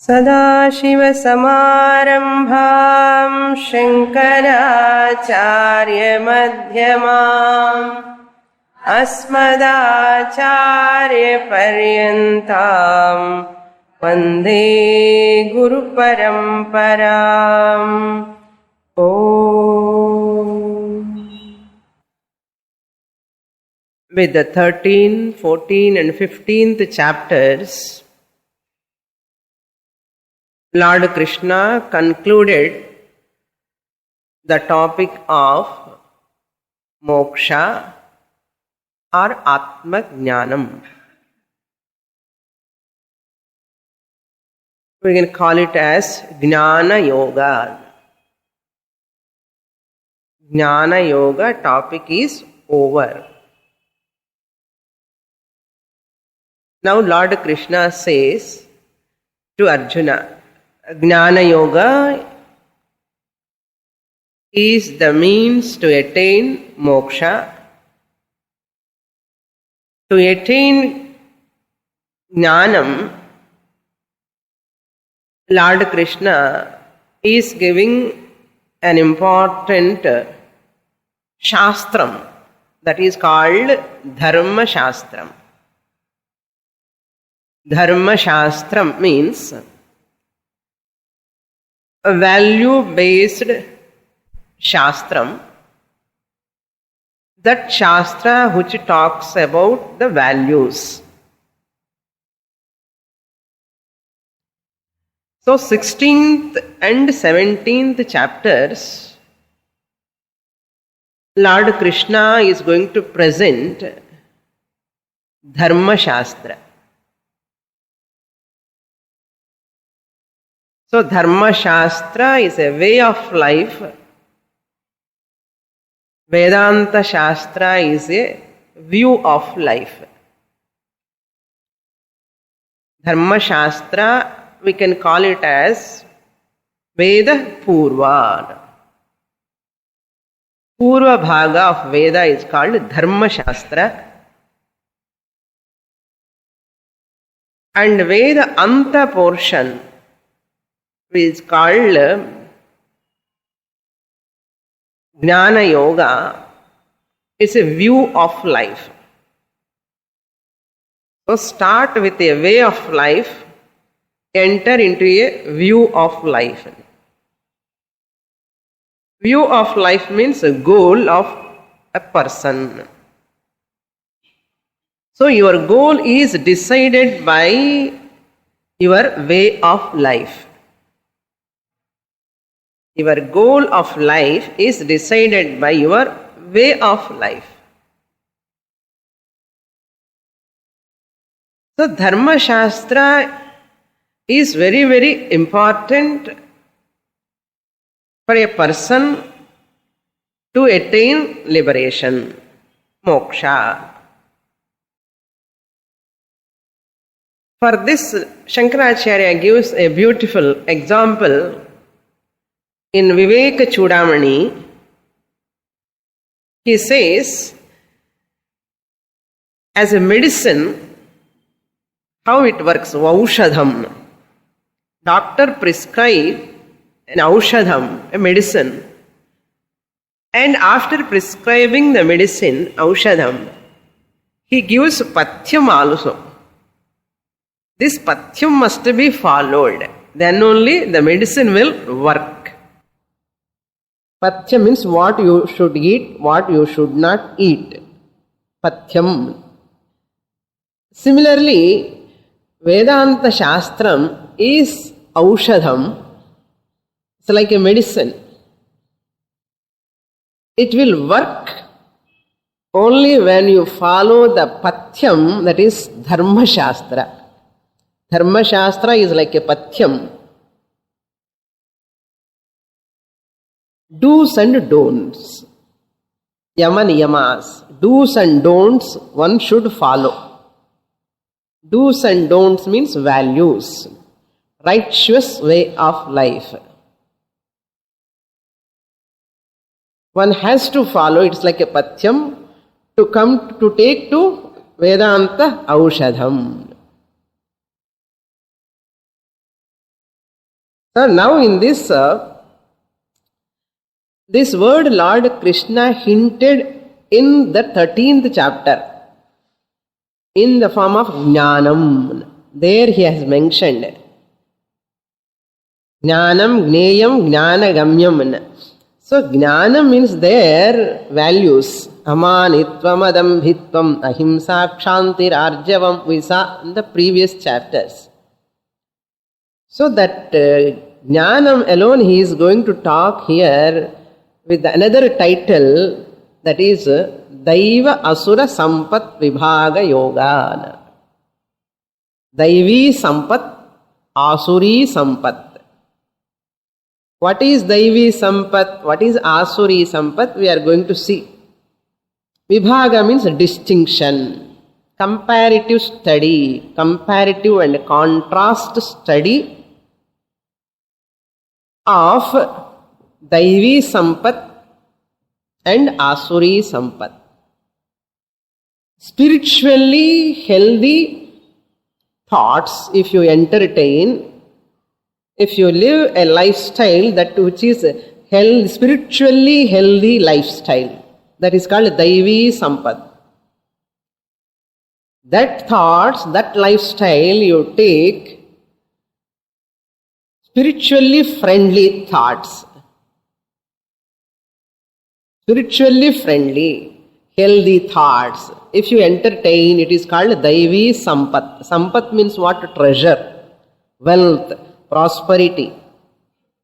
सदाशिवसमारम्भां शङ्कराचार्यमध्यमाम् अस्मदाचार्यपर्यन्तां वन्दे गुरुपरम्पराम्। With the 13th, 14th and 15th chapters, Lord Krishna concluded the topic of moksha or Atma Jnanam. We can call it as Jnana Yoga. Jnana Yoga topic is over. Now Lord Krishna says to Arjuna, Jnana Yoga is the means to attain moksha. To attain Jnanam, Lord Krishna is giving an important Shastram that is called Dharma Shastram. Dharma Shastram means a value-based Shastram. That Shastra which talks about the values. So 16th and 17th chapters, Lord Krishna is going to present Dharma Shastra. So Dharma Shastra is a way of life. Vedanta Shastra is a view of life. Dharma Shastra, we can call it as Veda Purva. Purva Bhaga of Veda is called Dharma Shastra. And Veda Anta portion is called Jnana Yoga. It's a view of life. So start with a way of life, enter into a view of life. View of life means a goal of a person. So your goal is decided by your way of life. Your goal of life is decided by your way of life. So Dharma Shastra is very, very important for a person to attain liberation, moksha. For this, Shankaracharya gives a beautiful example in Viveka Chudamani. He says, as a medicine, how it works, Vaushadham. Doctor prescribes an Aushadham, a medicine, and after prescribing the medicine, Aushadham, he gives Pathyam also. This Pathyam must be followed, then only the medicine will work. Pathyam means what you should eat, what you should not eat. Pathyam. Similarly, Vedanta Shastram is Aushadham. It's like a medicine. It will work only when you follow the Pathyam, that is Dharma Shastra. Dharma Shastra is like a Pathyam. Do's and don'ts. Yama niyamas. Do's and don'ts one should follow. Do's and don'ts means values. Righteous way of life. One has to follow, it's like a Pathyam, to come to take to Vedanta Aushadham. So now in this word Lord Krishna hinted in the 13th chapter in the form of Jnanam. There he has mentioned Jnanam, Gneyam, Jnanagamyam. So Jnanam means their values. Amanitvam, Adambhitvam, Ahimsa, Kshantir, Arjavam, we saw in the previous chapters. So that Jnanam alone he is going to talk here with another title, that is Daiva Asura Sampat Vibhaga Yoga. Daivi Sampat, Asuri Sampat. What is Daivi Sampat? What is Asuri Sampat? We are going to see. Vibhaga means distinction, comparative study, comparative and contrast study of Daivi Sampat and Asuri Sampat. Spiritually healthy thoughts, if you entertain, if you live a lifestyle that which is spiritually healthy lifestyle, that is called Daivi Sampat. That thoughts, that lifestyle you take, spiritually friendly thoughts, spiritually friendly, healthy thoughts. If you entertain, it is called Daivi Sampat. Sampat means what? Treasure, wealth, prosperity.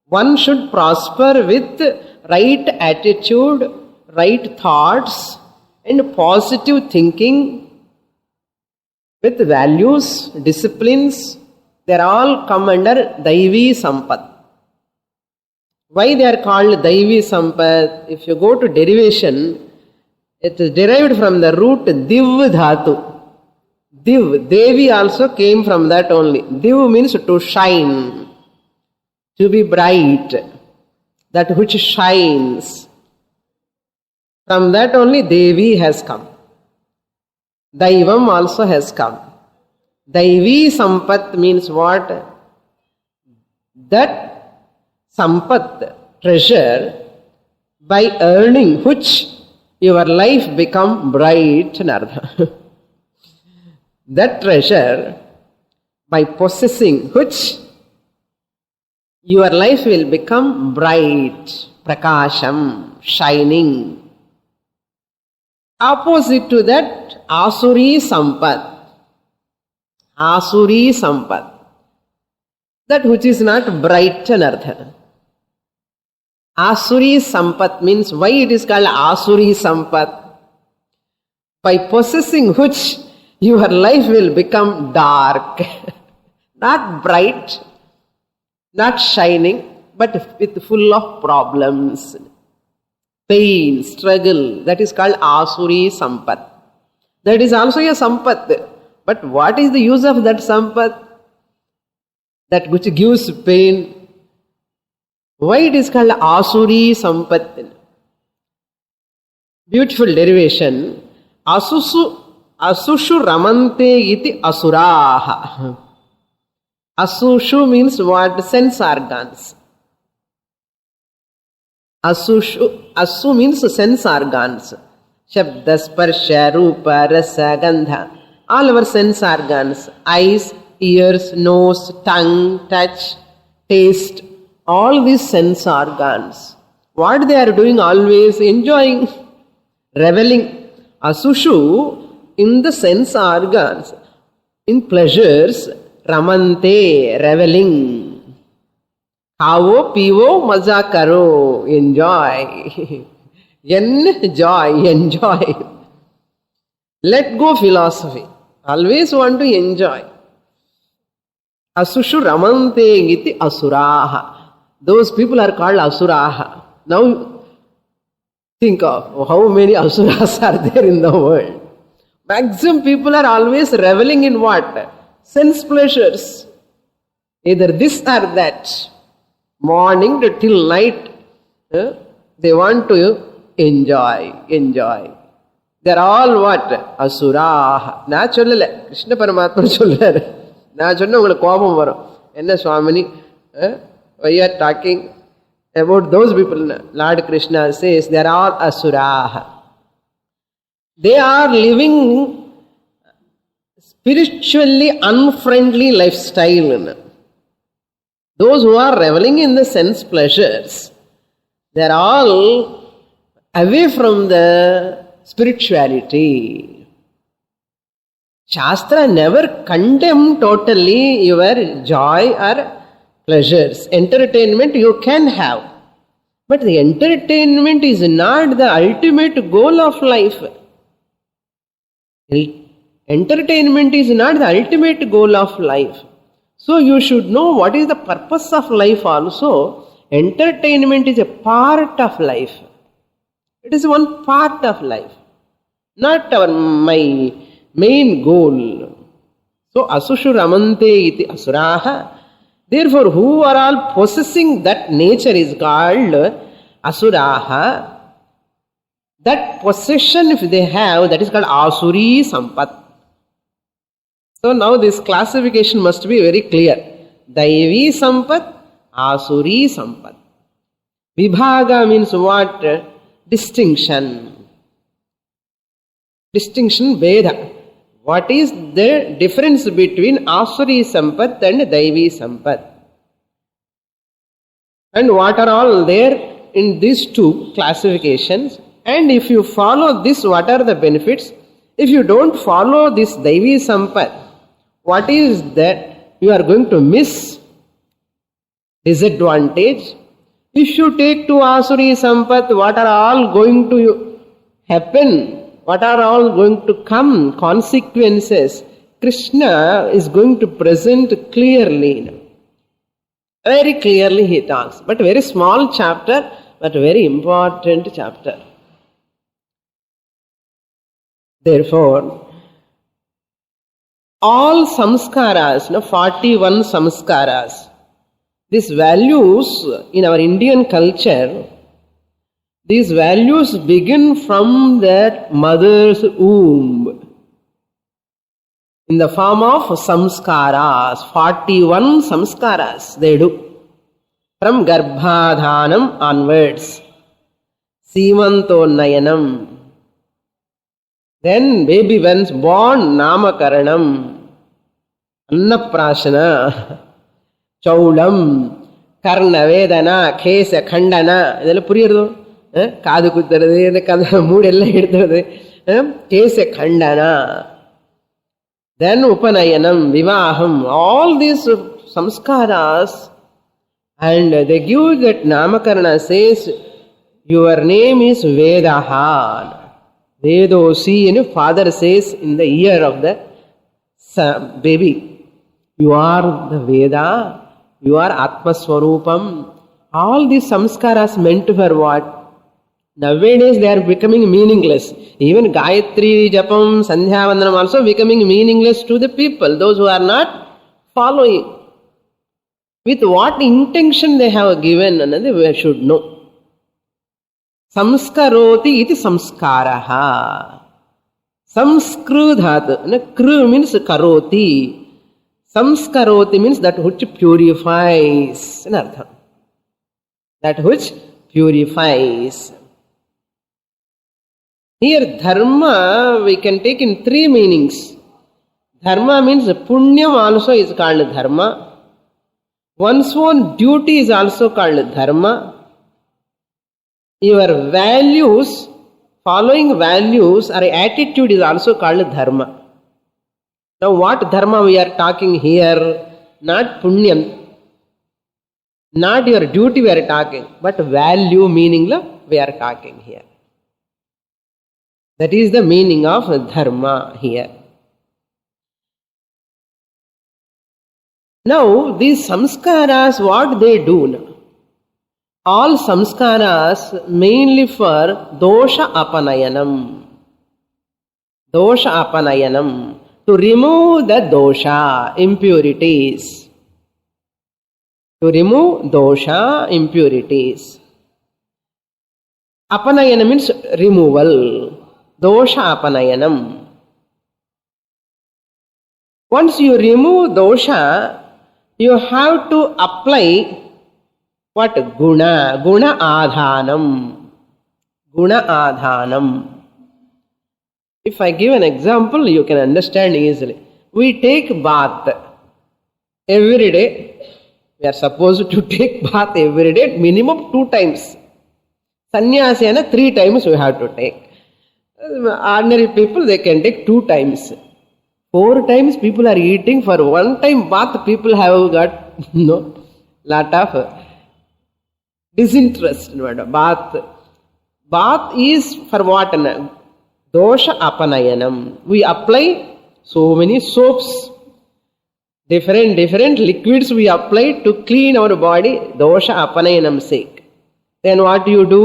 One should prosper with right attitude, right thoughts, and positive thinking, with values, disciplines. They are all come under Daivi Sampat. Why they are called Daivi Sampat? If you go to derivation, it is derived from the root Div Dhatu. Div, Devi also came from that only. Div means to shine, to be bright, that which shines. From that only Devi has come. Daivam also has come. Daivi Sampat means what? That Sampat, treasure, by earning which your life become bright. That treasure, by possessing which your life will become bright, prakasham, shining. Opposite to that, Asuri Sampat. Asuri Sampat. That which is not bright. Asuri Sampat means, why it is called Asuri Sampat? By possessing which your life will become dark. Not bright, not shining, but with full of problems. Pain, struggle, that is called Asuri Sampat. That is also a Sampat. But what is the use of that Sampat? That which gives pain. Why it is called Asuri Sampat? Beautiful derivation. Asushu ramante iti asuraha. Asushu means what? Sense organs. Asu means sense organs. Shabda, sparsha, rupa, rasa, gandha. All our sense organs. Eyes, ears, nose, tongue, touch, taste. All these sense organs. What they are doing? Always enjoying, reveling. Asushu in the sense organs, in pleasures, ramante, reveling. Khavo, pivo, maza karo, enjoy. Enjoy. Let go philosophy. Always want to enjoy. Asushu ramante iti asuraha. Those people are called asuraha. Now think of how many asuras are there in the world. Maximum people are always reveling in what? Sense pleasures. Either this or that. Morning till night, they want to enjoy. They are all what? Asuraha. Na sollala. Krishna Paramatma sollaru. Na sonna ungalku kobam varum. Enna Swamini? Why you are talking about those people? Lord Krishna says they are all asuraha. They are living spiritually unfriendly lifestyle. Those who are reveling in the sense pleasures, they are all away from the spirituality. Shastra never condemn totally your joy or pleasures. Entertainment you can have. But the entertainment is not the ultimate goal of life. Entertainment is not the ultimate goal of life. So you should know what is the purpose of life also. Entertainment is a part of life. It is one part of life. Not my main goal. So asushu ramante iti asuraha. Therefore, who are all possessing that nature is called asuraha. That possession if they have, that is called asuri sampat. So now this classification must be very clear. Daivi sampat, asuri sampat. Vibhaga means what? Distinction. Distinction, Veda. What is the difference between asuri sampat and daivi sampat? And what are all there in these two classifications? And if you follow this, what are the benefits? If you don't follow this daivi sampat, what is that you are going to miss? Disadvantage. If you take to asuri sampat, what are all going to happen? What are all going to come? Consequences. Krishna is going to present clearly. Very clearly he talks. But very small chapter, but very important chapter. Therefore, all samskaras, 41 samskaras, these values in our Indian culture, these values begin from their mother's womb in the form of samskaras. 41 samskaras they do from Garbhadhanam onwards. Simantonayanam. Then baby once born, Namakaranam, Annaprashana, Chaulam, Karnavedana, Kesa Khandana. Idella puriyarudhu? Kaadu kuttaradu, kada mood ella edutharadu. Kesa Khandana. Then Upanayanam, Vivaham, all these samskaras, and they give that Namakarana says, your name is Vedaha. Vedosi, and father says in the ear of the baby, you are the Veda, you are Atma Swarupam. All these samskaras meant for what? Nowadays they are becoming meaningless. Even Gayatri, Japam, Sandhya Vandanam also becoming meaningless to the people, those who are not following. With what intention they have given, another we should know. Samskaroti iti samskaraha. Samskrudhat. Kru means karoti. Samskaroti means that which purifies. That which purifies. Here dharma we can take in three meanings. Dharma means punyam also is called dharma. One's own duty is also called dharma. Your values, following values or attitude is also called dharma. Now what dharma we are talking here? Not punyam, not your duty we are talking, but value meaning we are talking here. That is the meaning of dharma here. Now these samskaras, what they do now? All samskaras mainly for dosha apanayanam. Dosha apanayanam. To remove the dosha, impurities. To remove dosha, impurities. Apanayana means removal. Dosha apanayanam. Once you remove dosha, you have to apply What? Guna. Guna adhanam. Guna adhanam. If I give an example, you can understand easily. We take bath every day. We are supposed to take bath every day, minimum 2 times. Sannyasana 3 times we have to take. Ordinary people, they can take 2 times. 4 times people are eating. For 1 time bath, people have got lot of disinterest. Bath is for what? Dosha apanayanam. We apply so many soaps, different liquids we apply to clean our body, dosha apanayanam sake. Then what you do?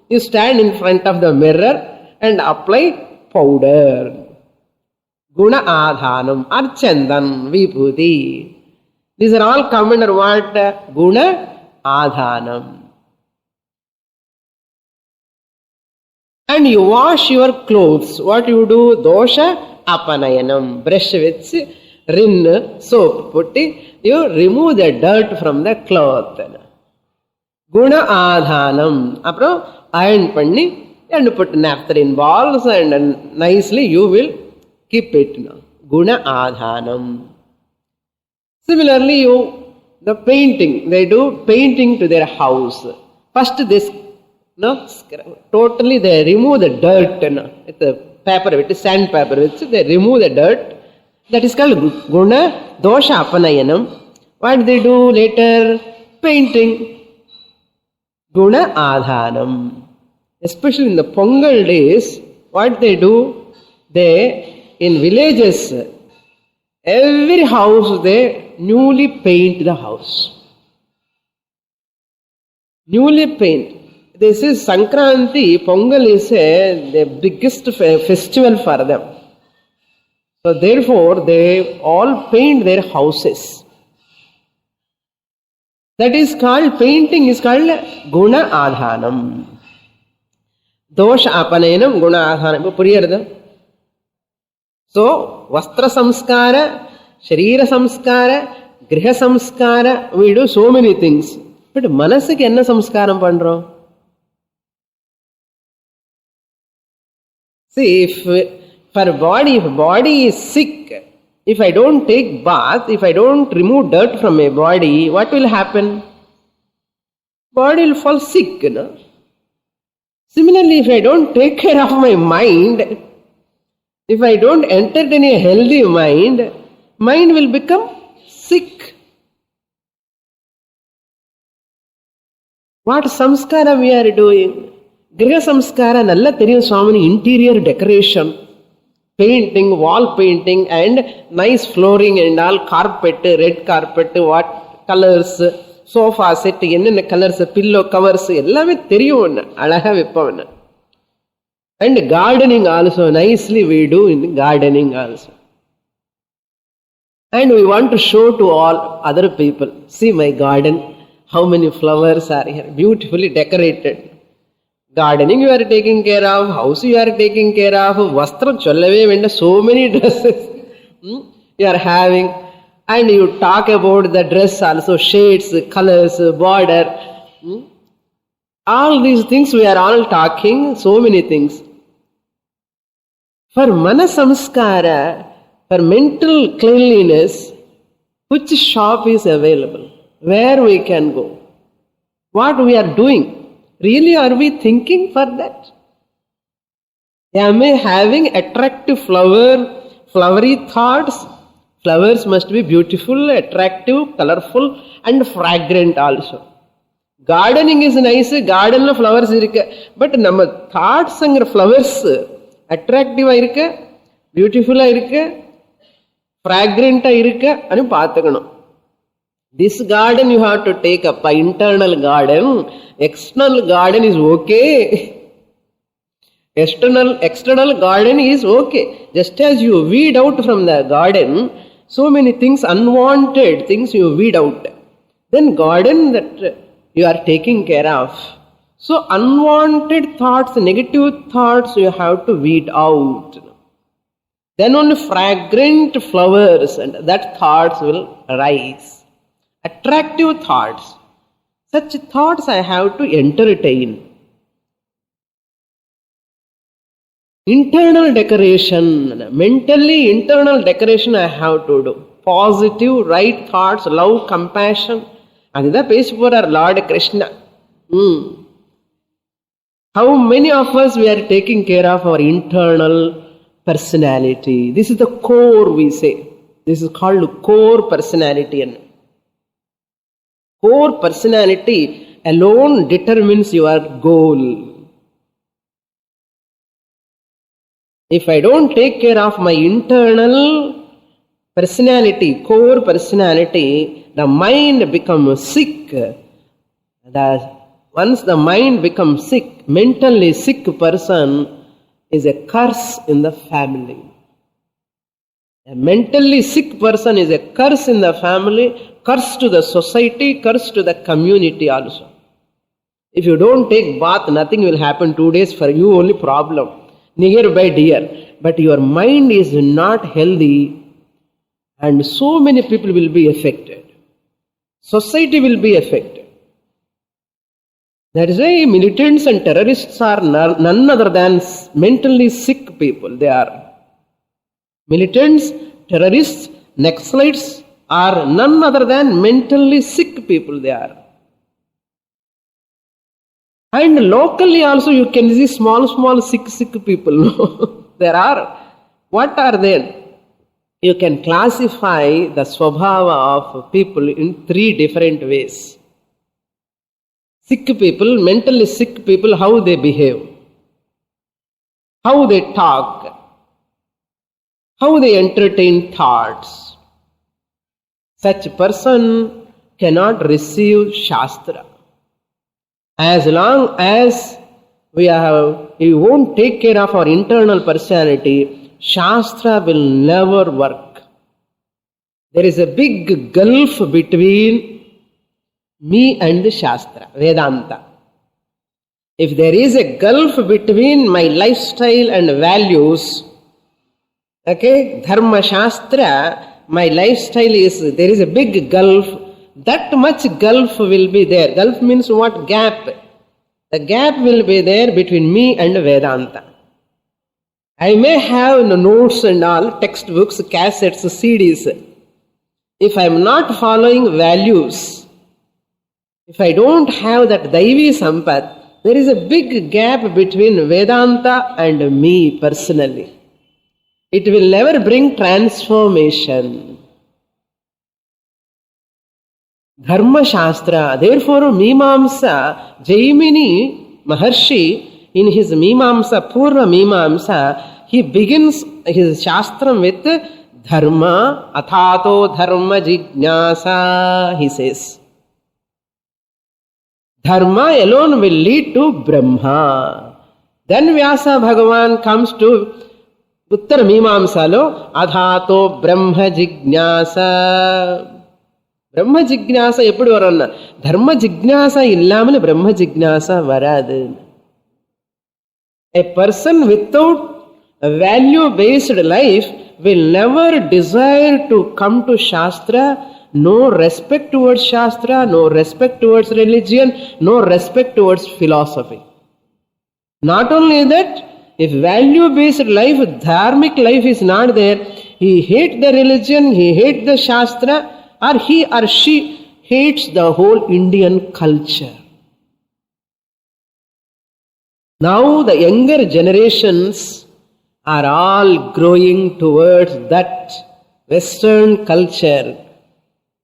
You stand in front of the mirror and apply powder. Guna adhanam, archandan, vibhuti. These are all come under what? Guna adhanam. And you wash your clothes. What you do? Dosha apanayanam. Brush with rin, soap putti. You remove the dirt from the cloth. Guna adhanam. Apro iron panni and put naphthalene balls and nicely you will keep it. Guna adhanam. Similarly, the painting. They do painting to their house. First this. Totally they remove the dirt with the paper, with the sandpaper, they remove the dirt. That is called guna dosha apanayanam. What they do later? Painting. Guna adhanam. Especially in the Pongal days, what they do? They, in villages, every house they newly paint the house. Newly paint. This is Sankranti. Pongal is the biggest festival for them. So therefore, they all paint their houses. That is called, painting is called guna adhanam. Dosha apanayanam, guna adhanam. Puriyarada? So, vastra samskara, sharira samskara, griha samskara, we do so many things. But manasukku enna samskaram pandrom? See, if body is sick, if I don't take bath, if I don't remove dirt from my body, what will happen? Body will fall sick. No? Similarly, if I don't take care of my mind, if I don't entertain a healthy mind, mind will become sick. What samskara we are doing? Griha samskara nalla theriyum Swami, interior decoration, painting, wall painting and nice flooring and all, carpet, red carpet, what colors, sofa set, enna colors, pillow covers, ellame theriyum alaga vippavana. And gardening also, nicely we do in gardening also. And we want to show to all other people, see my garden, how many flowers are here, beautifully decorated. Gardening you are taking care of, house you are taking care of, vastram chollave venda, so many dresses you are having, and you talk about the dress also, shades, colors, border, all these things we are all talking, so many things. For mana samskara, for mental cleanliness, which shop is available? Where we can go? What we are doing? Really, are we thinking for that? Am I having attractive flowery thoughts? Flowers must be beautiful, attractive, colorful and fragrant also. Gardening is nice, garden flowers irukku. But nama thoughts and flowers attractive irukku, beautiful irukku, fragrant irukku anu paathukanum. This garden you have to take up, internal garden. External garden is okay. External garden is okay. Just as you weed out from the garden, so many things, unwanted things you weed out. Then garden that you are taking care of. So unwanted thoughts, negative thoughts you have to weed out. Then only fragrant flowers and that thoughts will rise. Attractive thoughts. Such thoughts I have to entertain. Internal decoration, mentally internal decoration I have to do. Positive, right thoughts, love, compassion. Adida page for our Lord Krishna. How many of us we are taking care of our internal personality? This is the core, we say. This is called core personality. Core personality alone determines your goal. If I don't take care of my internal personality, core personality, the mind becomes sick. Once the mind becomes sick, mentally sick person is a curse in the family. A mentally sick person is a curse in the family, curse to the society, curse to the community also. If you don't take bath, nothing will happen. 2 days for you only problem. Near by dear. But your mind is not healthy and so many people will be affected. Society will be affected. That is why militants and terrorists are none other than mentally sick people. They are militants, terrorists, Naxalites are none other than mentally sick people they are. And locally also you can see small sick people. There are. What are they? You can classify the swabhava of people in 3 different ways. Sick people, mentally sick people, how they behave, how they talk, how they entertain thoughts. Such person cannot receive Shastra. As long as we won't take care of our internal personality, Shastra will never work. There is a big gulf between me and the Shastra, Vedanta. If there is a gulf between my lifestyle and values, Dharma Shastra, my lifestyle there is a big gulf, that much gulf will be there. Gulf means what? Gap. The gap will be there between me and Vedanta. I may have notes and all, textbooks, cassettes, CDs. If I am not following values, if I don't have that Daivi Sampat, there is a big gap between Vedanta and me personally. It will never bring transformation. Dharma Shastra, therefore Mimamsa, Jaimini Maharshi, in his Mimamsa, Purva Mimamsa, he begins his Shastram with Dharma, Athato Dharma Jijnasa, he says. Dharma alone will lead to Brahma. Then Vyasa Bhagavan comes to Uttar Mimamsalo, Adhato Brahma Jijnasa. Brahma Jijnasa eppudu varana? Dharma Jijnasa illamal Brahma Jijnasa varadu. A person without a value-based life will never desire to come to Shastra. No respect towards Shastra, no respect towards religion, no respect towards philosophy. Not only that, if value-based life, dharmic life is not there, he hates the religion, he hates the Shastra, or he or she hates the whole Indian culture. Now the younger generations are all growing towards that Western culture,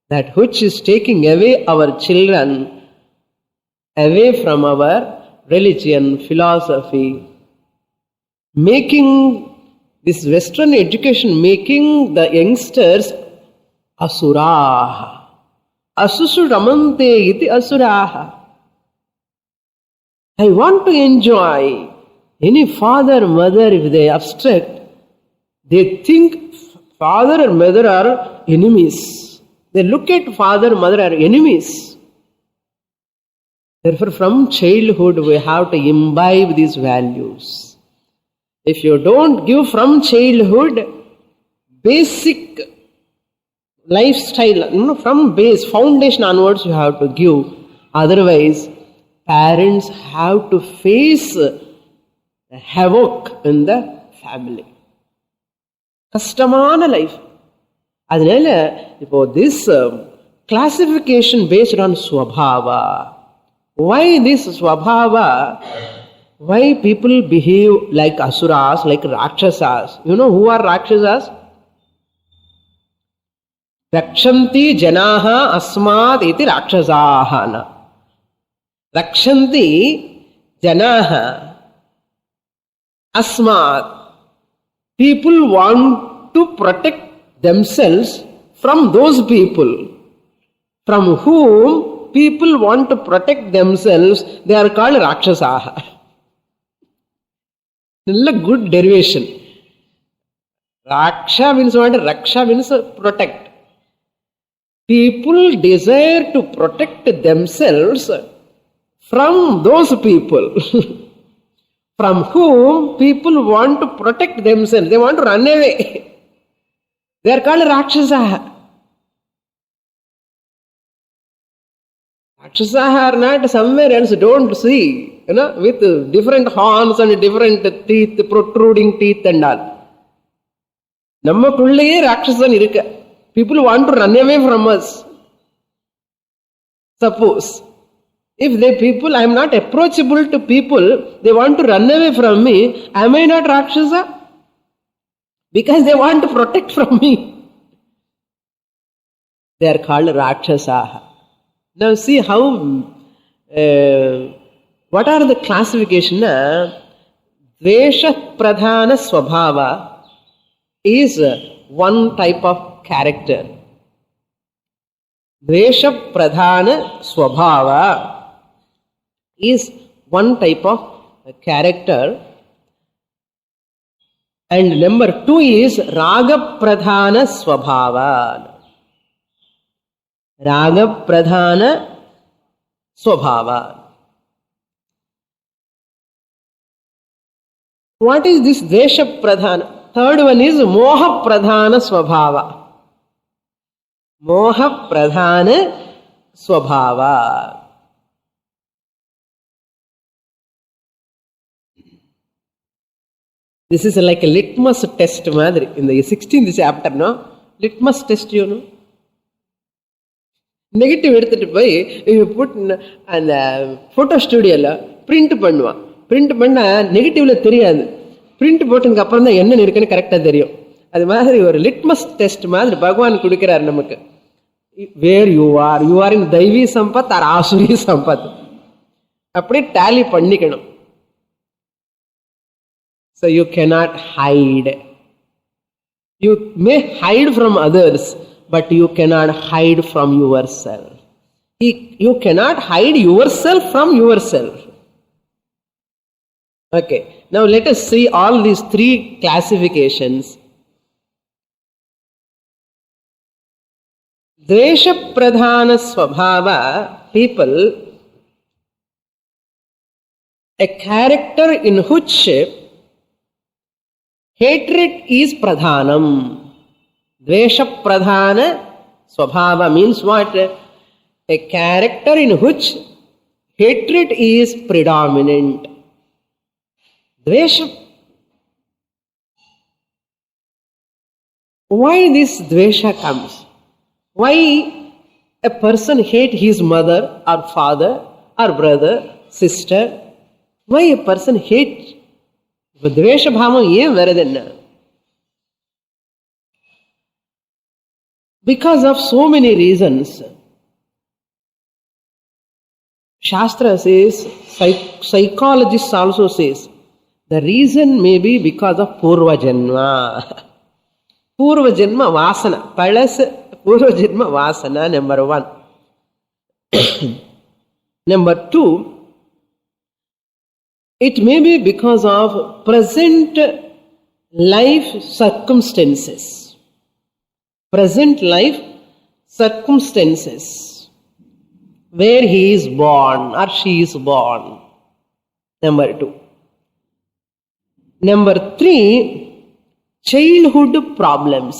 that which is taking away our children away from our religion, philosophy, making this Western education, making the youngsters asuraha. Asusu ramante iti asuraha. I want to enjoy. Any father, mother, if they abstract, they think father and mother are enemies. They look at father, mother are enemies. Therefore, from childhood, we have to imbibe these values. If you don't give from childhood basic lifestyle, from base, foundation onwards, you have to give. Otherwise, parents have to face the havoc in the family. கஷ்டமான life. அதனால இப்போ this classification based on swabhava. Why this swabhava? Why people behave like asuras, like rakshasas? You know who are rakshasas? Rakshanti janaha asmat iti rakshasahana. Rakshanti janaha asmat. People want to protect themselves from those people. From whom people want to protect themselves, they are called rakshasaha. Good derivation. Raksha means what? Raksha means protect. People desire to protect themselves from those people. From whom people want to protect themselves. They want to run away. They are called rakshasaha. Rakshasaha are not somewhere else. Don't see, with different horns and different teeth, protruding teeth and all. Nammakullaye rakshasan irukka. People want to run away from us. Suppose, if they people, I am not approachable to people, they want to run away from me, am I not rakshasa? Because they want to protect from me. They are called rakshasaha. Now see how, what are the classification? Dvesha pradhana swabhava is one type of character. Dvesha pradhana swabhava is one type of character. And number 2 is raga pradhana swabhava. Raga pradhana swabhava. What is this dvesha pradhana? Third one is moha pradhana swabhava. Moha pradhana swabhava. This is like a litmus test madri in the 16th chapter, no? Litmus test, you know. Negative எடுத்துட்டு போய் put அந்த photo ஸ்டுடியோல print பண்ணுவான். Print பண்ணா நெகட்டிவ்ல தெரியாது. Print போட்டதுக்கு அப்புறம் தான் என்ன இருக்குன்னு கரெக்டா தெரியும். அது மாதிரி ஒரு லிட்மஸ் டெஸ்ட் மாதிரி பகவான் கொடுக்கிறார் நமக்கு. வேர் யூ ஆர் இன் தெய்வீ சம்பத் ஆர் ஆசுரி சம்பத், அப்படியே டேலி பண்ணிக்கணும். So you cannot hide. You may hide from others, but you cannot hide from yourself. You cannot hide yourself from yourself. Okay, now let us see all these 3 classifications. Dvesha pradhana swabhava, people, a character in which hatred is pradhanam. Dvesha pradhana swabhava means what? A character in which hatred is predominant. Dvesha. Why this dvesha comes? Why a person hate his mother or father or brother, sister? Why a person hate? Dvesha bhavam ஏன் வருதுன்னா, because of so many reasons. Shastra says, psychologists also says, the reason may be because of purva janma. Purva janma vasana, palas purva janma vasana, number 1. Number 2, it may be because of present life circumstances. Present life circumstances where he is born or she is born. Number 2. Number 3, childhood problems.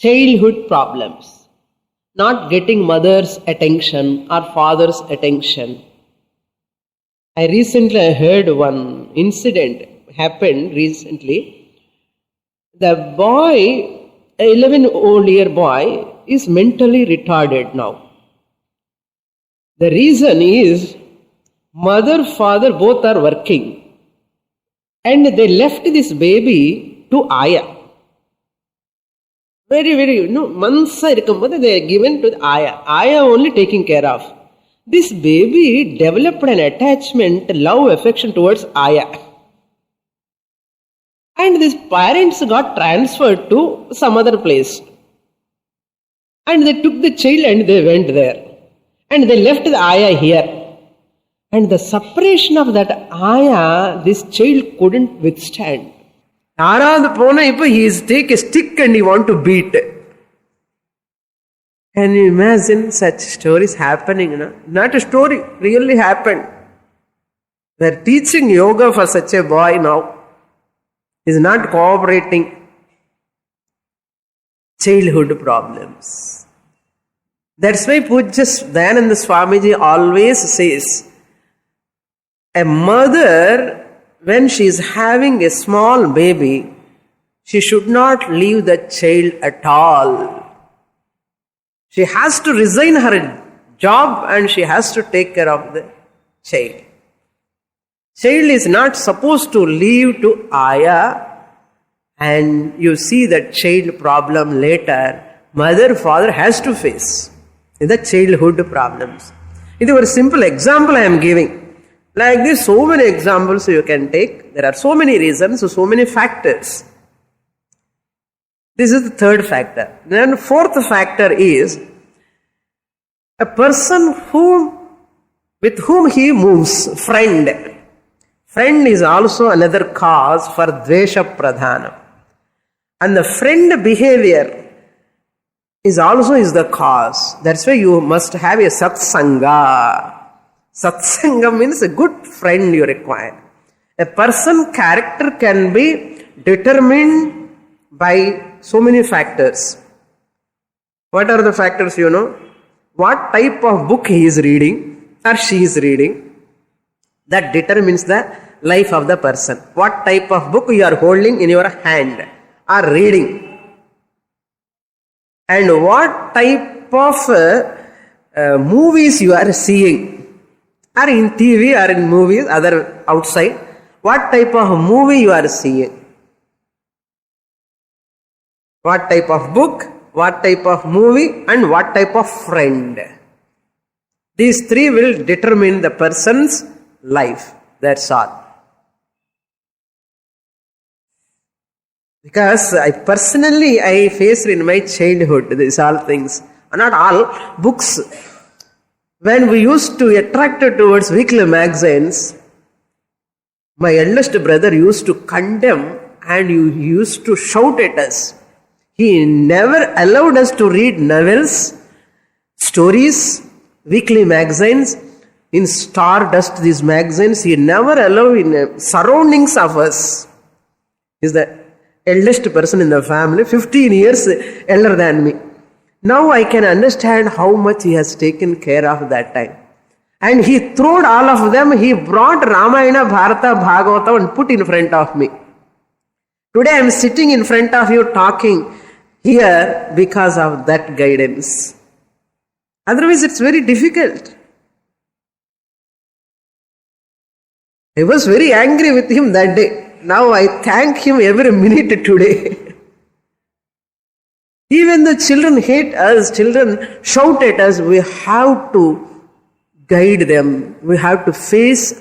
Childhood problems. not getting mother's attention or father's attention. I recently heard one incident happened recently. The boy, 11-year boy, is mentally retarded now. The reason is mother, father both are working and they left this baby to Aya. Very, months they are given to the Aya. Aya only taking care of. This baby developed an attachment, love, affection towards Aya. And these parents got transferred to some other place. And they took the child and they went there. And they left the Aya here. And the separation of that Aya, this child couldn't withstand. He take a stick and he want to beat. Can you imagine such stories happening? No? Not a story, really happened. They are teaching yoga for such a boy now. He is not cooperating. Childhood problems. That's why Pujya Dayananda Swamiji always says, a mother, when she is having a small baby, she should not leave the child at all. She has to resign her job and she has to take care of the child. Child is not supposed to leave to Aya, and you see that child problem later, mother, father has to face the childhood problems. This is a simple example I am giving. Like this, so many examples you can take. There are so many reasons, so many factors. This is the third factor. Then fourth factor is a person with whom he moves, friend. Friend is also another cause for dvesha pradhana. And the friend behavior is the cause. That's why you must have a satsanga. Satsanga means a good friend you require. A person's character can be determined by so many factors. What are the factors you know? What type of book he is reading or she is reading, that determines the life of the person. What type of book you are holding in your hand or reading. And what type of movies you are seeing, or in TV or in movies, other outside, what type of movie you are seeing. What type of book, what type of movie, and what type of friend. These three will determine the person's life. That's all. Because I faced in my childhood these all things. Not all, books. When we used to attract towards weekly magazines, my eldest brother used to condemn and he used to shout at us. He never allowed us to read novels, stories, weekly magazines. In Stardust, these magazines, he never allowed in surroundings of us. He is the eldest person in the family, 15 years elder than me. Now I can understand how much he has taken care of that time. And he threw all of them, he brought Ramayana, Bharata, Bhagavata and put in front of me. Today I am sitting in front of you talking here because of that guidance. Otherwise it's very difficult. I was very angry with him that day. Now I thank him every minute today. Even the children hate us, children shout at us, we have to guide them. We have to face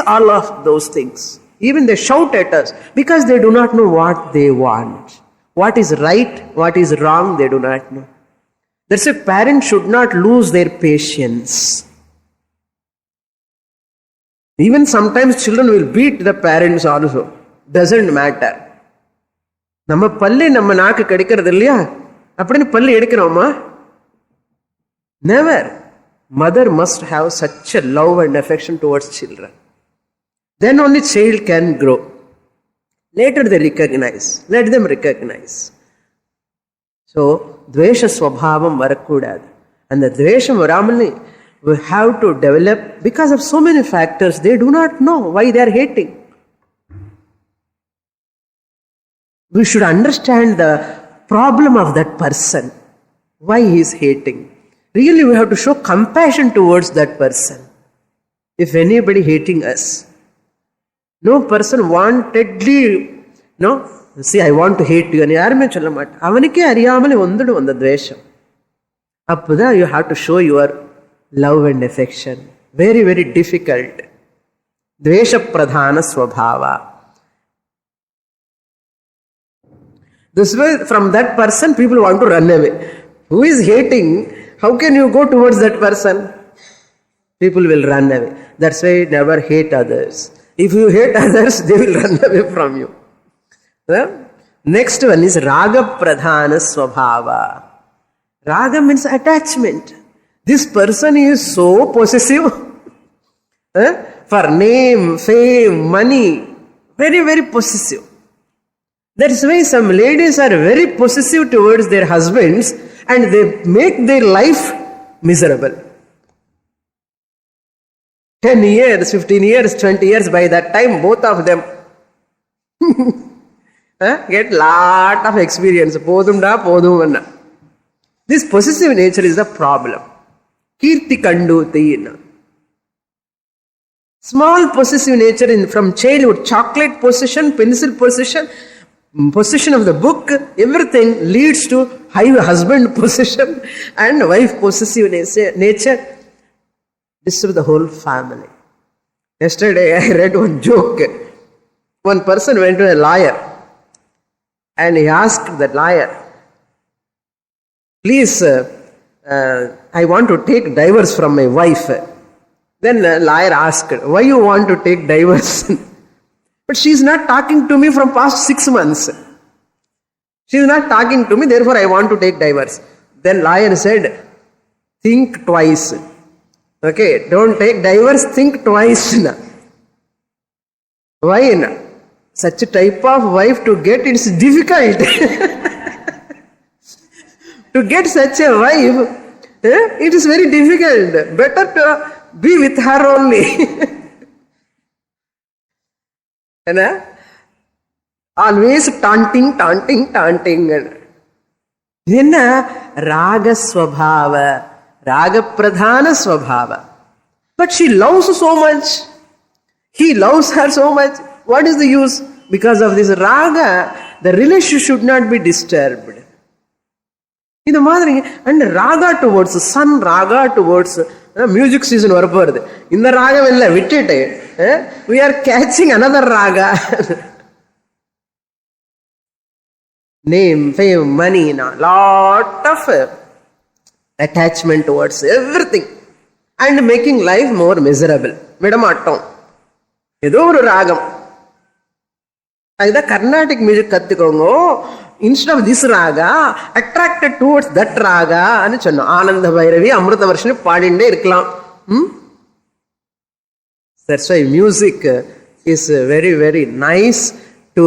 all of those things. Even they shout at us because they do not know what they want. What is right, what is wrong, they do not know. That's why parents should not lose their patience. Even sometimes children will beat the parents also. Doesn't matter. நம்ம பல்லு நம்ம நாக்கு கடிக்கிறது இல்லையா அப்படின்னு பல்லு எடுக்கிறோமா? Never. Mother must have such a love and affection towards children. Then only child can grow. Later they recognize. Let them recognize. So, dvesha swabhavam varakudadu. And the dvesham varamani, we have to develop, because of so many factors, they do not know why they are hating. We should understand the problem of that person, why he is hating. Really, we have to show compassion towards that person. If anybody hating us, no person wantedly, no, see, I want to hate you. யாருமே சொல்ல மாட்டேன். அவனுக்கே அறியாமலே வந்துடும் அந்த துவேஷம். அப்போதான் you have to show your love and affection. Very, very difficult. Dvesha pradhana swabhava. This way, from that person, people want to run away. Who is hating? How can you go towards that person? People will run away. That's why never hate others. If you hate others, they will run away from you. Next one is raga pradhana swabhava. Raga means attachment. This person is so possessive for name, fame, money. Very, very possessive. That's why some ladies are very possessive towards their husbands and they make their life miserable. 10 years, 15 years, 20 years, by that time both of them get lot of experience. Podumna. This possessive nature is the problem. Kirti kanduti. Small possessive nature from childhood, chocolate possession, pencil possession, possession of the book, everything leads to husband possession and wife possessive nature. Disturb the whole family. Yesterday I read one joke. One person went to a lawyer and he asked that lawyer, please, I want to take divorce from my wife. Then the lawyer asked, why you want to take divorce? But she is not talking to me from past 6 months. She is not talking to me, therefore I want to take divorce. Then lawyer said, think twice. Okay, don't take divorce, think twice. Why? Such a type of wife to get, it's difficult. To get such a wife, it is very difficult. Better to be with her only. Always taunting. Then raga swabhava, raga pradhana swabhava. But she loves so much. He loves her so much. What is the use? Because of this raga, the relationship should not be disturbed. இந்த மாதிரி and raga towards sun, raga towards music season வரப்போறது. இந்த ராகம் இல்லை விட்டுட்டு we are catching another raga. Name, fame, money, lot of attachment towards everything and making life more miserable. விடமாட்டோம். ஏதோ ஒரு ராகம். அதுதான் கர்நாடிக் மியூசிக் கத்துக்கோங்க. Instead of this raga, attracted towards that raga anu சொன்னோம். ஆனந்த பைரவி அமிர்த வர்ஷினி பாடிண்டே இருக்கலாம். That's why music is very, very nice to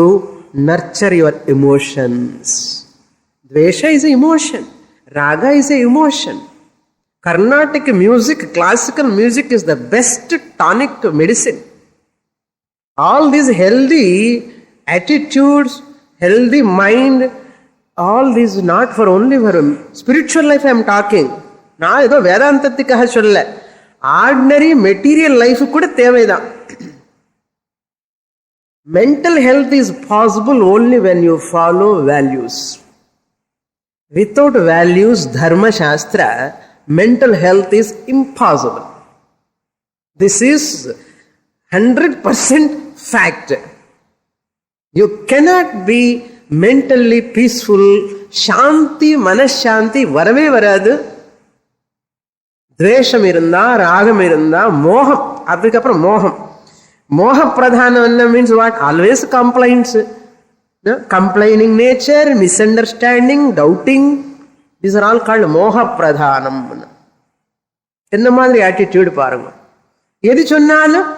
nurture your emotions. Dvesha is an emotion. Raga is an emotion. Carnatic music, classical music is the best tonic medicine. All these healthy attitudes, healthy mind, all these not for only for spiritual life I am talking. நான் ஏதோ வேதாந்தத்துக்காக சொல்ல, ordinary material life கூட தேவைதான். Mental health is possible only when you follow values. Without values, dharma shastra, mental health is impossible. This is 100% fact. You cannot be mentally peaceful. Shanti, manashanti வரவே வராது. துவேஷம் இருந்தா, ராகம் இருந்தா, மோகம், அதுக்கப்புறம் மோகம். Moha pradhana means what? Always complaints. Complaining nature, misunderstanding, doubting. These are all called moha pradhanam. என்ன மாதிரி ஆட்டிடியூட் பாருங்க. எது சொன்னாலும்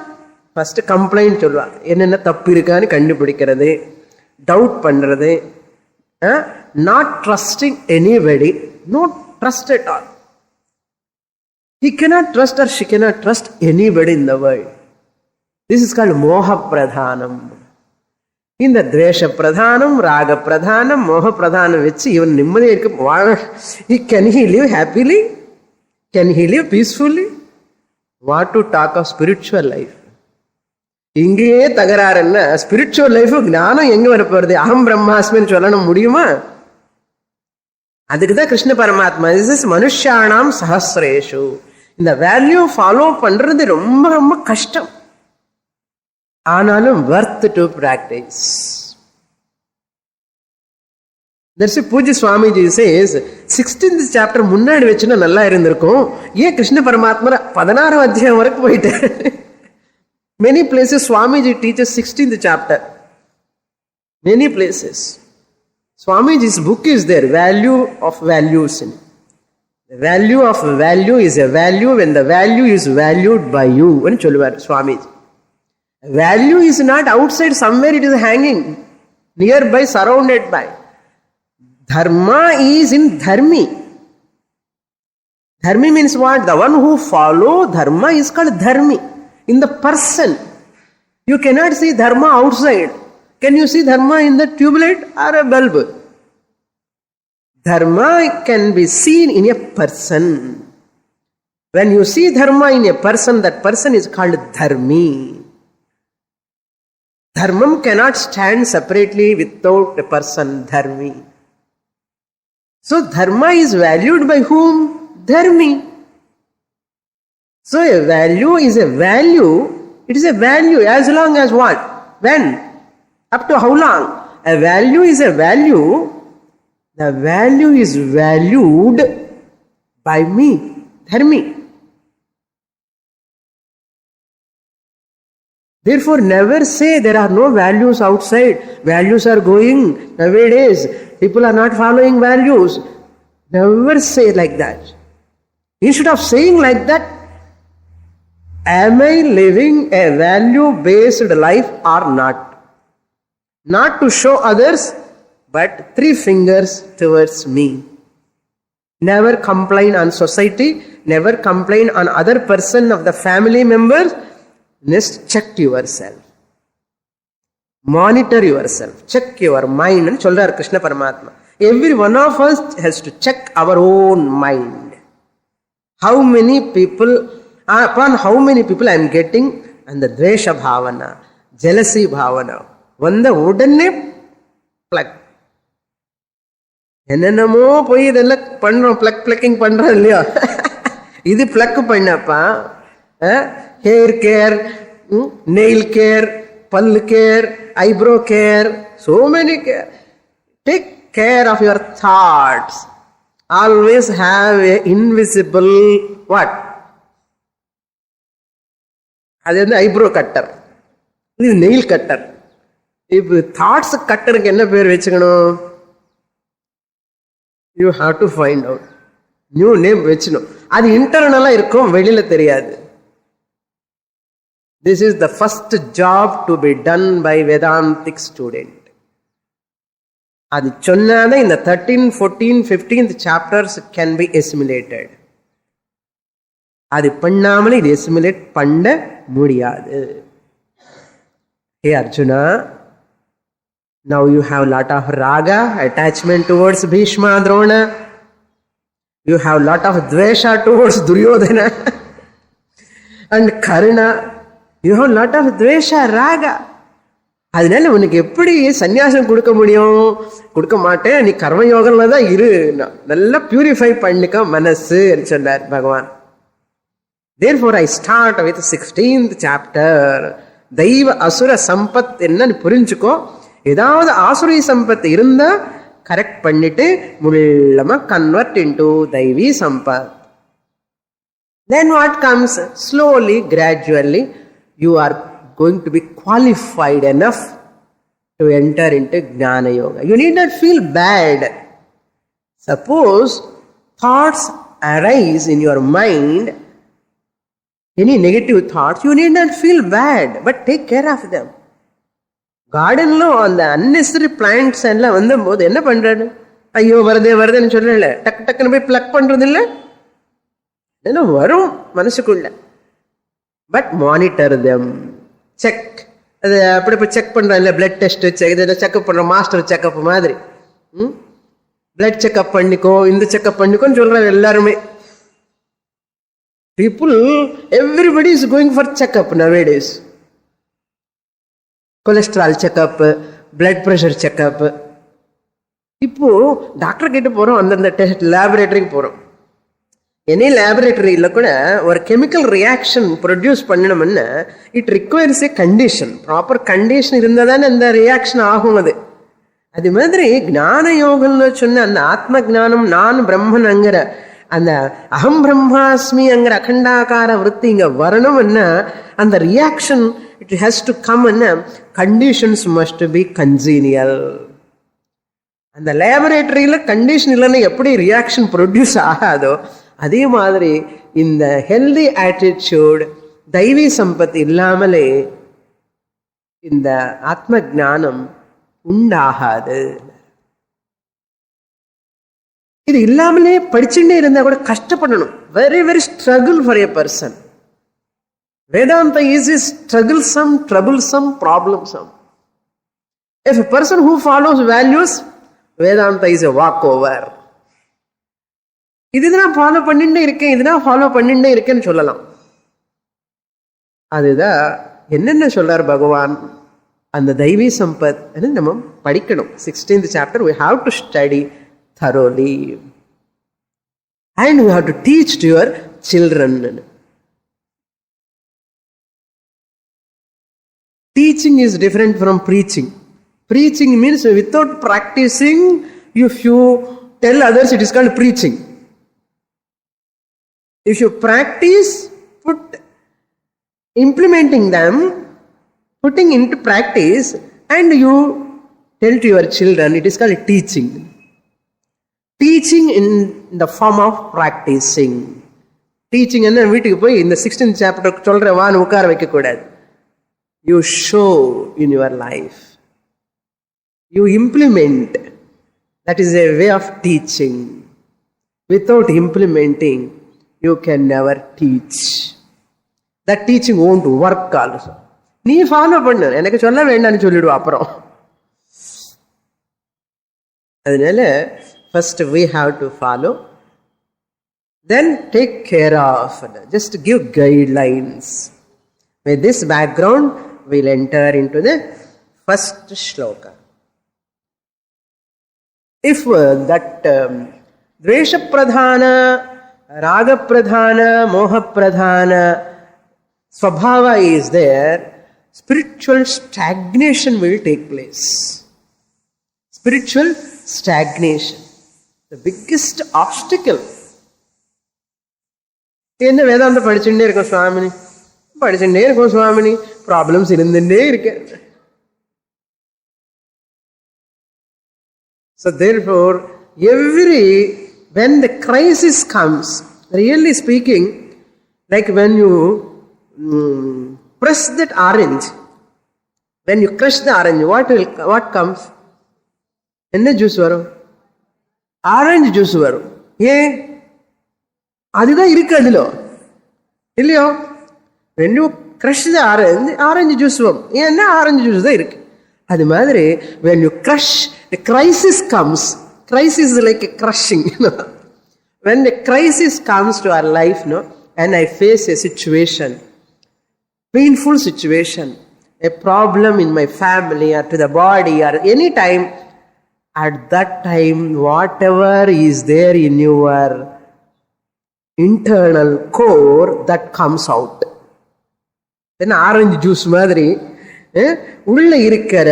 ஃபர்ஸ்ட் கம்ப்ளைண்ட் சொல்லுவாங்க. என்னென்ன தப்பு இருக்கான்னு கண்டுபிடிக்கிறது, டவுட் பண்றது, not trusting anybody, no trust at all. He cannot trust or she cannot trust anybody in the world. This is called moha pradhanam. In the dvesha pradhanam, raga pradhanam, moha pradhanam vechi even nimmadi can he live happily? Can he live peacefully? What to talk of spiritual life? இங்கேயே தகராறுன்னா spiritual life ஞானம் எங்க வரப்போறது? அகம் பிரம்மாஸ்மின்னு சொல்லணும் முடியுமா? அதுக்குதான் கிருஷ்ண பரமாத்மா மனுஷானாம் சஹஸ்ரேஷு. இந்த வேல்யூ ஃபாலோ பண்றது ரொம்ப ரொம்ப கஷ்டம், ஆனாலும் வர்த் டு பிராக்டிஸ். தட்ஸ் பூஜ்ய சுவாமிஜி சேஸ் 16th சாப்டர் முன்னாடி வச்சுன்னா நல்லா இருந்திருக்கும். ஏன் கிருஷ்ண பரமாத்மா 16th அத்தியாயம் வரைக்கும் போயிட்டாரு? Many places Swamiji teaches 16th chapter. Many places. Swamiji's book is there, Value of Values. The value of value is a value when the value is valued by you. When Cholvar Swamiji. Value is not outside somewhere, it is hanging nearby, surrounded by. Dharma is in dharmi. Dharmi means what? The one who follow dharma is called dharmi. In the person. You cannot see dharma outside. Can you see dharma in the tube light or a bulb? Dharma can be seen in a person. When you see dharma in a person, that person is called dharmi. Dharmam cannot stand separately without a person, dharmi. So dharma is valued by whom? Dharmi. So a value is a value. It is a value as long as what? When? Up to how long? A value is a value. The value is valued by me, dharmi. Therefore, never say there are no values outside. Values are going nowadays. People are not following values. Never say like that. Instead of saying like that, am I living a value-based life or not? Not to show others, but 3 fingers towards me. Never complain on society, never complain on other person of the family members. Just check yourself. Monitor yourself. Check your mind. And Chollar Krishna Paramatma. Every one of us has to check our own mind. How many people, upon how many people I am getting, and the dvesha bhavana, jealousy bhavana, vanda udane plug. என்னென்னமோ போய் இதெல்லாம் பண்றோம், plucking பண்றோம் இல்லையா? இது pluck பண்ணப்பா. Hair care, nail care, பல்லு care, eyebrow care, so many care. Take care of your thoughts. Always have a invisible what? அது வந்து ஐப்ரோ கட்டர், இது நெயில் கட்டர். இப்போ தாட்ஸ் கட்டருக்கு என்ன பேர் வச்சுக்கணும்? You have to find out. New name வச்சுக்கணும். அது இன்டர்னலா இருக்கும், வெளியில தெரியாது. This is the first job to be done by Vedantic student. அது சொன்னாதான் இந்த 13, 14, 15th chapters can be assimilated. அது பண்ணாமலே இது assimilate பண்ண முடியாது. Hey Arjuna, now you have lot of raga, attachment towards Bhishma, Drona. You have lot of dvesha towards Duryodhana and Karna. You have lot of dvesha, raga. அதனால உனக்கு எப்படி சன்னியாசம் கொடுக்க முடியும்? கொடுக்க மாட்டேன், நீ கர்மயோகம்ல தான் இரு, நல்லா பியூரிஃபை பண்ணிக்க மனசு சொன்னார் பகவான். Therefore I start with 16th chapter. தெய்வ அசுர சம்பத் என்னன்னு புரிஞ்சுக்கோ. ஏதாவது ஆசுரி சம்பத் இருந்தா கரெக்ட் பண்ணிட்டு முள்ளமா கன்வெர்ட் இன்டு தெய்வீ சம்பத். Then what comes? Slowly, gradually, you are going to be qualified enough to enter into Jnana Yoga. You need not feel bad. Suppose thoughts arise in your mind, any negative thoughts, you need not feel bad, but take care of them. Garden lo on the unnecessary plants and la vandum bodhu enna pandradu? ஐயோ வருதுன்னு சொல்லல, டக்கு டக்குன்னு போய் plug பண்றது இல்லை, ஏன்னா வரும் மனசுக்குள்ள. But monitor them, check. அது அப்படி போய் செக் பண்றோம் இல்லை, பிளட் டெஸ்ட் செக்அப் பண்றோம், மாஸ்டர் செக்அப் மாதிரி. பிளட் செக்அப் பண்ணிக்கோ, இந்த செக்அப் பண்ணிக்கோன்னு சொல்றாங்க எல்லாருமே. People, everybody is going for checkup nowadays. Cholesterol checkup, blood pressure checkup. இப்போ டாக்டர் கிட்ட போறோம், அந்தந்த டெஸ்ட் லேபரேட்டரிக்கு போறோம். எனி லேபரேட்டரியில கூட ஒரு கெமிக்கல் ரியாக்ஷன் ப்ரொடியூஸ் பண்ணணும்னா it requires A condition. Proper condition இருந்தால் தானே அந்த ரியாக்ஷன் ஆகும். அது மாதிரி ஞான யோகம்னு சொன்ன அந்த ஆத்ம ஜானம், நான் பிரம்மன்ங்கிற அந்த அகம் பிரம்மாஸ்மிங்கிற அகண்டாகார விருத்தி இங்க வரணும்னா அந்த reaction it has to come. Conditions must be congenial. அந்த லேபரேட்டரியில கண்டிஷன் இல்லைன்னா எப்படி ரியாக்ஷன் ப்ரொடியூஸ் ஆகாதோ அதே மாதிரி இந்த ஹெல்தி ஆட்டிடியூட், தெய்வீ சம்பத்து இல்லாமலே இந்த ஆத்ம ஞானம் உண்டாகாது. இது இல்லாமலே படிச்சுட்டே இருந்தா கூட கஷ்டப்படணும். Very very struggle for a person. Vedanta is strugglesome, troublesome, problemsome. If a person who follows values, Vedanta is a walkover. இதுதான் ஃபாலோ பண்ணிட்டே இருக்கேன், இதுதான் ஃபாலோ பண்ணிட்டே இருக்கேன்னு சொல்லலாம். அதுதான் என்னென்ன சொல்றார் பகவான். அந்த தெய்வீ சம்பத் நம்ம படிக்கணும். 16th chapter we have to study thoroughly and we have to teach to your children. Teaching is different from preaching. Preaching means without practicing, if you tell others, it is called preaching. If you practice, implementing them, putting into practice, and you tell to your children, it is called teaching. Teaching in the form of practicing. Teaching என்ன வீட்டுக்கு போய் இந்த 16th chapter சொல்ற வான்னு உட்கார வைக்க கூடாது. You show in your life. You implement. That is a way of teaching. Without implementing, you can never teach. That teaching won't work also. நீ ஃபாலோ பண்ணு, எனக்கு சொல்ல வேண்டாம்னு சொல்லிடுவா அப்புறம். அதனால first we have to follow, then take care of, just give guidelines. With this background, we'll enter into the first shloka. If that dvesha pradhana, raga pradhana, moha pradhana swabhava is there, spiritual stagnation will take place. Spiritual stagnation, the biggest obstacle. என்ன வேதாந்தம் படிச்சுட்டே இருக்கோம் சுவாமினி, படிச்சுட்டே இருக்கோம் சுவாமினி, problems இருந்துட்டே இருக்கு. So therefore, when the crisis comes, really speaking, like when you press that orange, when you crush the orange, what comes? என்ன juice வரும்? Orange juice வரும். ஏன்? அதுதான் இருக்கு அதுல இல்லையோ. when you crush the orange juice வரும். ஏன்னா ஆரஞ்சு ஜூஸ் தான் இருக்கு. அது மாதிரி when you crush, the crisis comes. Crisis is like a crushing. When the crisis comes to our life, and I face a situation, painful situation, a problem in my family or to the body or any time, at that time, whatever is there in your internal core, that comes out. Then orange juice மாதிரி உள்ள இருக்கிற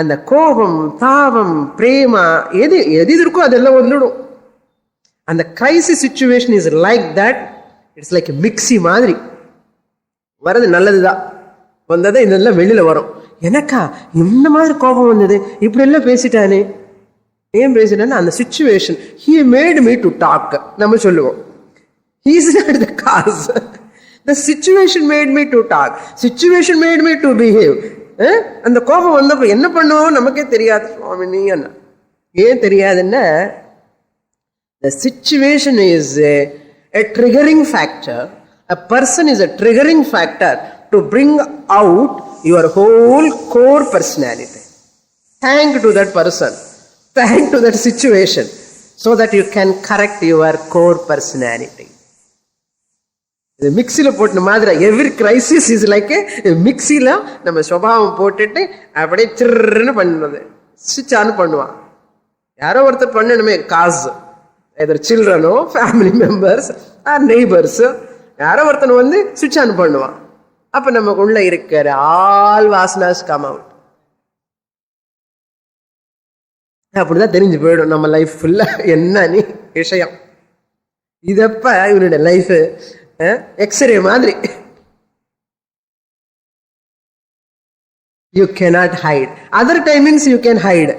அந்த கோபம், தாபம், பிரேமா எது இருக்கோ அதெல்லாம் வந்துடும். அந்த crisis situation is like that. It's like mixie மாதிரி வர்றது நல்லதுதான், வந்ததை இதெல்லாம் வெளியில வரும். எனக்கா இந்த மாதிரி கோபம் வந்தது, இப்படி எல்லாம் பேசிட்டானே, ஏன் பேசிட்டானே, அந்த situation he made me to talk நம்ம சொல்லுவோம். He is not the cause. The situation made me to talk. Situation made me to behave. அந்த கோபம் வந்தப்ப என்ன பண்ணுவோம் நமக்கே தெரியாது சுவாமினி. ஏன் தெரியாதுன்னா, the situation is a triggering factor. A person is a triggering factor to bring out your whole core personality. Thank to that person, thank to that situation, so that you can correct your core personality. இது மிக்சியில் போட்ட மாதிரி, every crisis is like மிக்சியில் நம்ம சுபாவம் போட்டுட்டு அப்படியே சிறுன்னு பண்ணுறது, ஸ்விட்ச் ஆன் பண்ணுவான். யாரோ ஒருத்தர் பண்ணணுமே, காசு எதர் சில்ட்ரனோ ஃபேமிலி மெம்பர்ஸ் ஆர் நெய்பர்ஸ், யாரோ ஒருத்தன் வந்து ஸ்விட்ச் ஆன் பண்ணுவான். அப்போ நமக்குள்ள இருக்கிற ஆல் வாசனாஸ் கம் அவுட். அப்படிதான் தெரிஞ்சு போயிடும் நம்ம லைஃப் ஃபுல்லா என்ன நீ விஷயம். இதப்ப இவனுடைய லைஃப் எக்ஸ்ரே மாதிரி. You cannot hide. Other timings you can hide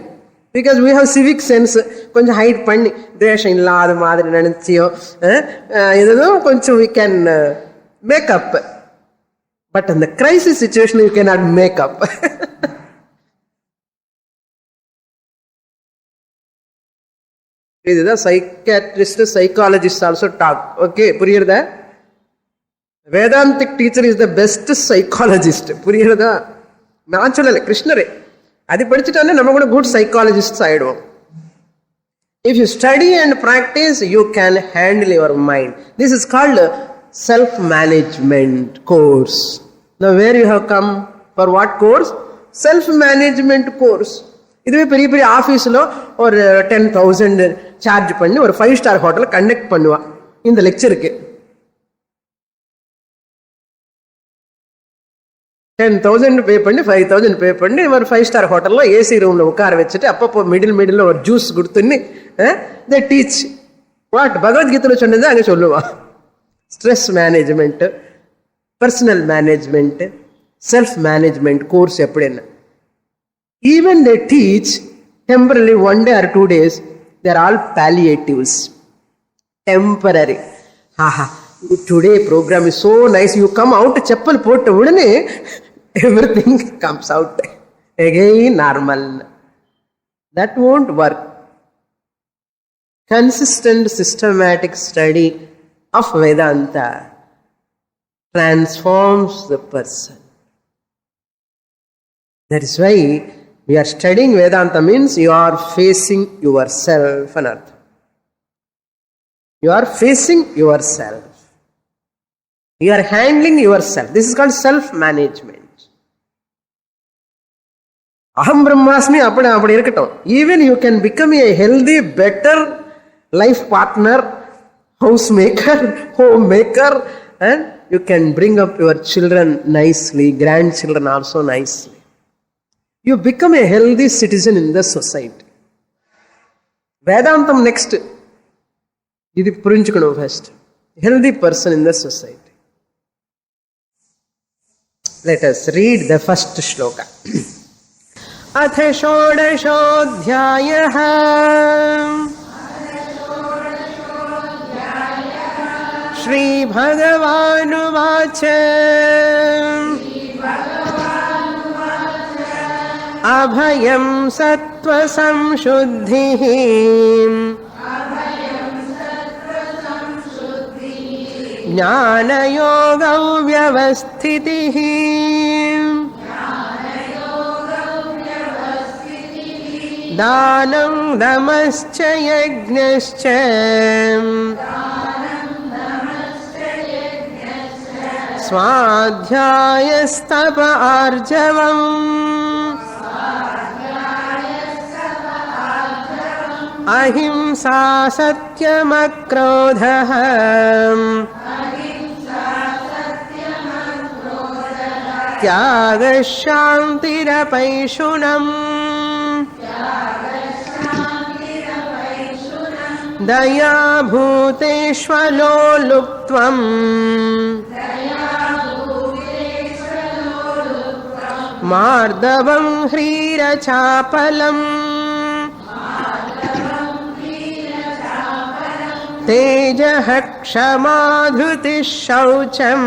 because we have civic sense. கொஞ்சம் ஹைட் பண்ணி தேஷம் இல்லாத மாதிரி நினைச்சியோ ஏதோ கொஞ்சம் வி கேன் மேக்கப். பட் அந்த crisis situation you cannot make up. இதுதான் psychiatrist psychologist also talk. Okay, புரியுறதா? Vedantic teacher is the best psychologist. புரியுறதா? நான் சொல்லலை, கிருஷ்ணரே. அது படிச்சுட்டாலே நம்ம கூட குட் சைக்காலஜிஸ்ட் ஆயிடுவோம். If you study and practice, you can handle your mind. This is called self-management course. Now where you have come? For what course? Self-management course. இதுவே பெரிய பெரிய ஆஃபீஸில் ஒரு 10,000 சார்ஜ் பண்ணி ஒரு 5-star ஹோட்டலில் கண்டக்ட் பண்ணுவான் இந்த லெக்சருக்கு. 10,000 பே பண்ணி 5,000 பே பண்ணி ஒரு 5-star ஹோட்டலில் ஏசி ரூமில் உட்கார வச்சுட்டு அப்பப்போ மிடில் ஒரு ஜூஸ் கொடுத்துன்னு they teach what பகவத்கீதையில் சொன்னது அங்கே சொல்லுவான். Stress management, personal management, self management course எப்படின்னு. Even they teach temporarily 1 day or 2 days. They are all palliatives. Temporary. Today program is so nice. You come out, chappal potta udane everything comes out again normal. That won't work. Consistent systematic study of Vedanta transforms the person. That is why we are studying Vedanta means you are facing yourself on earth. You are facing yourself. You are handling yourself. This is called self-management. Aham Brahmasmi apadi irukattum. Even you can become a healthy, better life partner, housemaker, homemaker, and you can bring up your children nicely, grandchildren also nicely. You become a healthy citizen in the society. Vedantam next. Idi purinchukanu first. Healthy person in the society. Let us read the first shloka. Atha shodashodhyayah. Shri Bhagavanuvāca. Abhayam sattva samshuddhih. Jnana yoga vyavasthitih. Dhanam damascha yajnascha. Swadhyayastapa arjavam. Ahimsa satyam akrodhah. Tyaga shantirapayshunam. Daya bhuteshvaloluktvam. Mardavam hrirachapalam. Tejah kshamadhrutish shaucham.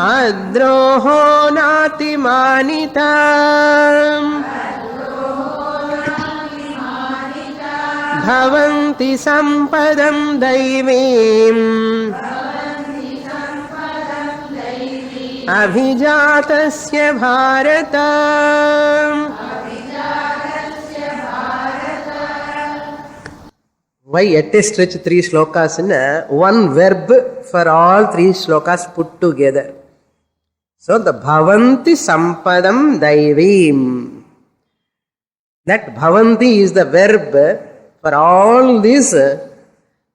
अद्रोहो नातिमानिता भवन्ति सम्पदं दैवीम् अभिजातस्य Bharat. Why at a stretch 3 shlokas in one verb for all 3 shlokas put together? So the bhavanti sampadam daivim. That bhavanti is the verb for all these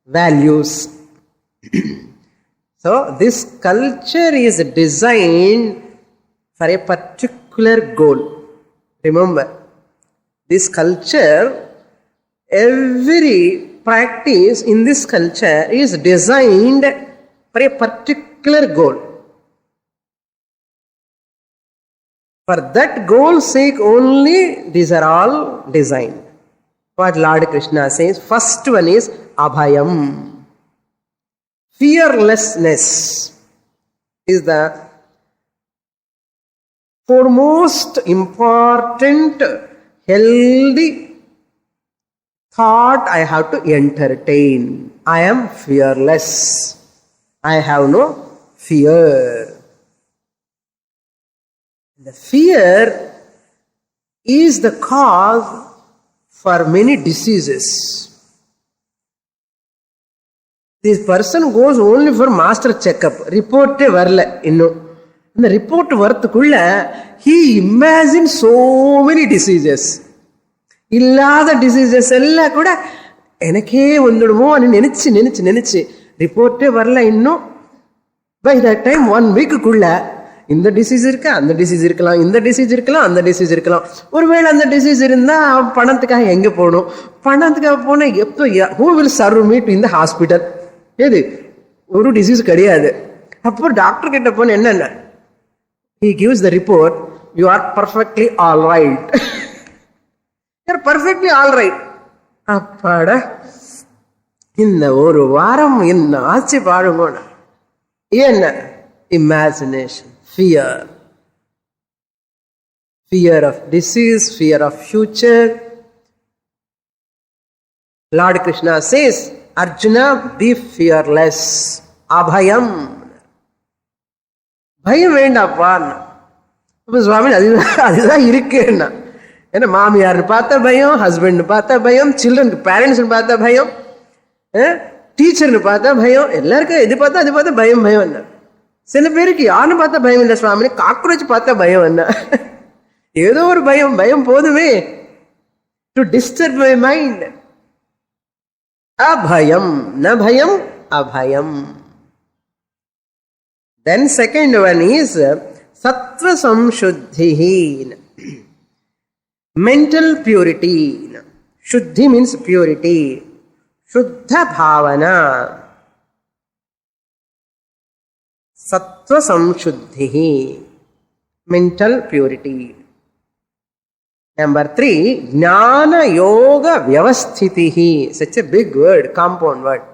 values. So this culture is designed for a particular goal. Remember, this culture, every practice in this culture is designed for a particular goal. For that goal's sake only, these are all designed. What Lord Krishna says, first one is abhayam. Fearlessness is the foremost important healthy thought I have to entertain. I am fearless. I have no fear. The fear is the cause for many diseases. This person goes only for master checkup. Report varla inno. And the report varthukulla he imagines so many diseases. Illada diseases ella kuda enake vandudumo ani nenichi report varla inno. By that time 1 week kulla இந்த disease இருக்கா, அந்த disease இருக்கலாம், இந்த disease இருக்கலாம், அந்த disease இருக்கலாம். ஒருவேளை அந்த டிசீஸ் இருந்தா பணத்துக்காக எங்க போகணும், பணத்துக்காக போனா எப்போ who will serve me to இந்த ஹாஸ்பிட்டல்? ஏது ஒரு டிசீஸ் கிடையாது. அப்போ டாக்டர் கிட்ட போன என்னென்ன he gives the report, you are perfectly all right. You are perfectly all right. அப்பாடா இந்த ஒரு வாரம் என்ன ஆச்சு பாருங்க. என்ன imagination, fear of disease, fear of future. Lord Krishna says, Arjuna, be fearless. Abhayam. பயம் வேண்டாப்பான்னு. அப்போ சுவாமி அதுதான் இருக்குன்னா. ஏன்னா மாமியார்னு பார்த்தா பயம், ஹஸ்பண்ட் பார்த்தா பயம், சில்ட்ரன் பேரண்ட்ஸ் பார்த்தா பயம், டீச்சர்னு பார்த்தா பயம், எல்லாருக்கும் இது பார்த்தா அது பார்த்தா பயம் பயம் என்ன. சில பேருக்கு யாருன்னு பார்த்தா பயம் இல்லை சுவாமி, காக்ரோச் பார்த்தா பயம் என்ன. ஏதோ ஒரு பயம், பயம் போதுமே டு டிஸ்டர்ப் மை மைண்ட். அபயம், ந பயம், அபயம். Then second one is sattva samshuddhi, mental purity. Shuddhi means purity. Shuddha bhavana. Sattva samshuddhi, mental purity. Number 3, jnana yoga vyavasthitihi. Such a big word, compound word.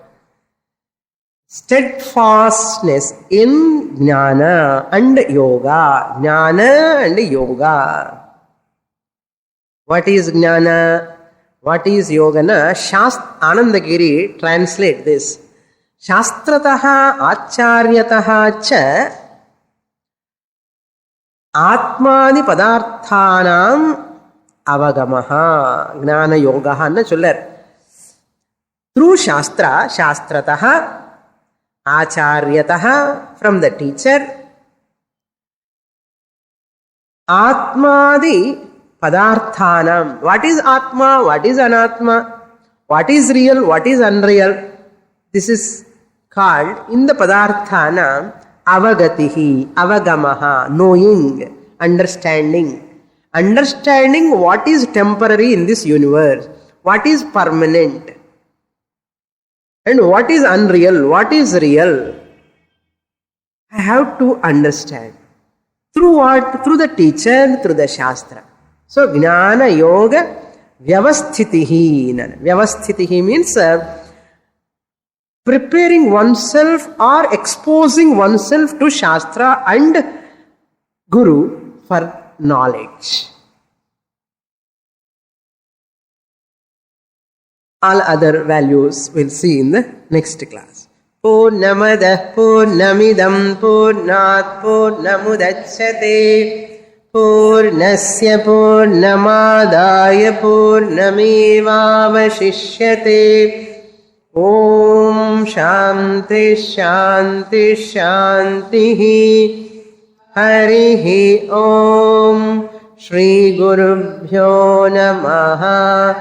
Steadfastness in jnana and yoga. Jnana and yoga. What is jnana? What is yoga? Anandagiri translate this. Shastrataha acharyataha cha atmani padarthanam avagamaha. Jnana yoga anna sollar. Through shastra, shastrataha, acharyataha, from the teacher, atmadi padarthanam. What is atma? What is anatma? What is real? What is unreal? This is called in the padarthana avagatihi, avagamaha, knowing, understanding. Understanding what is temporary in this universe, what is permanent, and what is unreal, what is real. I have to understand. Through what? Through the teacher, through the shastra. So jnana yoga vyavasthitihi. Vyavasthitihi means preparing oneself or exposing oneself to Shastra and Guru for knowledge. All other values we'll see in the next class. Purnamadah Purnamidam Purnat Purnamudachyate Purnasya Purnamadaya Purnamevavashishyate. Om Shanti Shanti Shanti. Harihi Om. Shri Gurubhyo Namaha.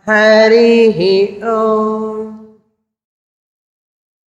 Harihi Om.